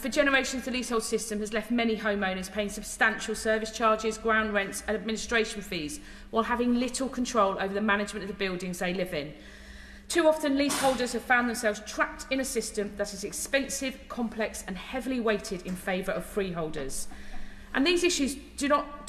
For generations, the leasehold system has left many homeowners paying substantial service charges, ground rents and administration fees while having little control over the management of the buildings they live in. Too often, leaseholders have found themselves trapped in a system that is expensive, complex and heavily weighted in favour of freeholders. And these issues do not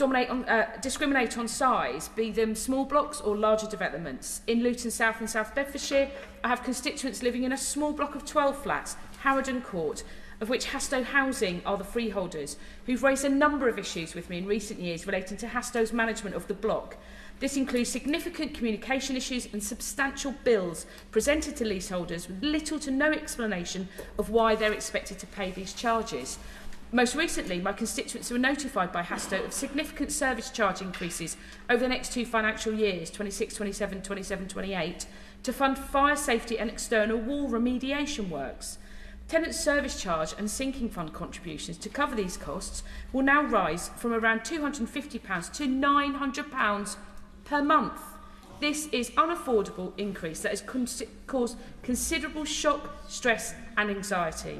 discriminate on size, be them small blocks or larger developments. In Luton South and South Bedfordshire, I have constituents living in a small block of 12 flats, Harrowden Court, of which Hastow Housing are the freeholders, who've raised a number of issues with me in recent years relating to Hastow's management of the block. This includes significant communication issues and substantial bills presented to leaseholders with little to no explanation of why they're expected to pay these charges. Most recently, my constituents were notified by Hastow of significant service charge increases over the next 2 financial years, 26-27, 27-28, to fund fire safety and external wall remediation works. Tenant service charge and sinking fund contributions to cover these costs will now rise from around £250 to £900 per month. This is unaffordable increase that has caused considerable shock, stress and anxiety.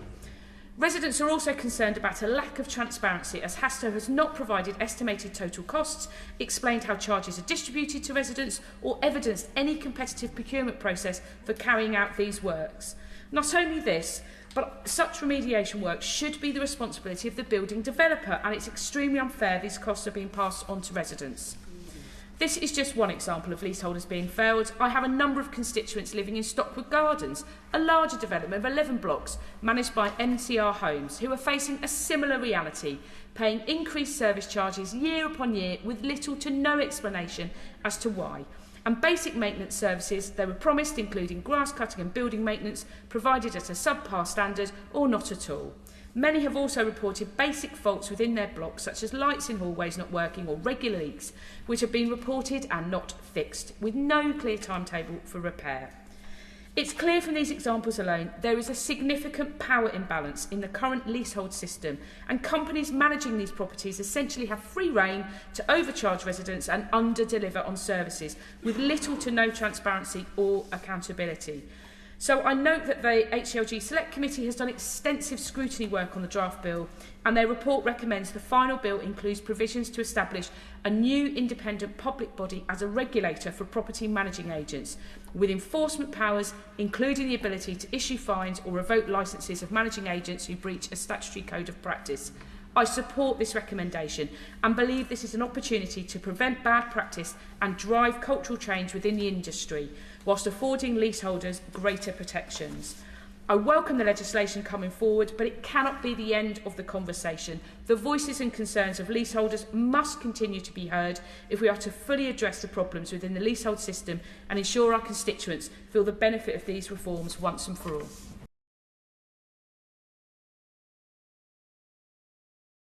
Residents are also concerned about a lack of transparency, as Hastow has not provided estimated total costs, explained how charges are distributed to residents, or evidenced any competitive procurement process for carrying out these works. Not only this, but such remediation work should be the responsibility of the building developer, and it's extremely unfair these costs are being passed on to residents. This is just one example of leaseholders being failed. I have a number of constituents living in Stockwood Gardens, a larger development of 11 blocks managed by NCR Homes, who are facing a similar reality, paying increased service charges year upon year with little to no explanation as to why. And basic maintenance services they were promised, including grass cutting and building maintenance, provided at a subpar standard or not at all. Many have also reported basic faults within their blocks, such as lights in hallways not working or regular leaks, which have been reported and not fixed, with no clear timetable for repair. It's clear from these examples alone there is a significant power imbalance in the current leasehold system, and companies managing these properties essentially have free rein to overcharge residents and under-deliver on services, with little to no transparency or accountability. So I note that the HLG Select Committee has done extensive scrutiny work on the draft bill, and their report recommends the final bill includes provisions to establish a new independent public body as a regulator for property managing agents, with enforcement powers, including the ability to issue fines or revoke licences of managing agents who breach a statutory code of practice. I support this recommendation and believe this is an opportunity to prevent bad practice and drive cultural change within the industry, whilst affording leaseholders greater protections. I welcome the legislation coming forward, but it cannot be the end of the conversation. The voices and concerns of leaseholders must continue to be heard if we are to fully address the problems within the leasehold system and ensure our constituents feel the benefit of these reforms once and for all.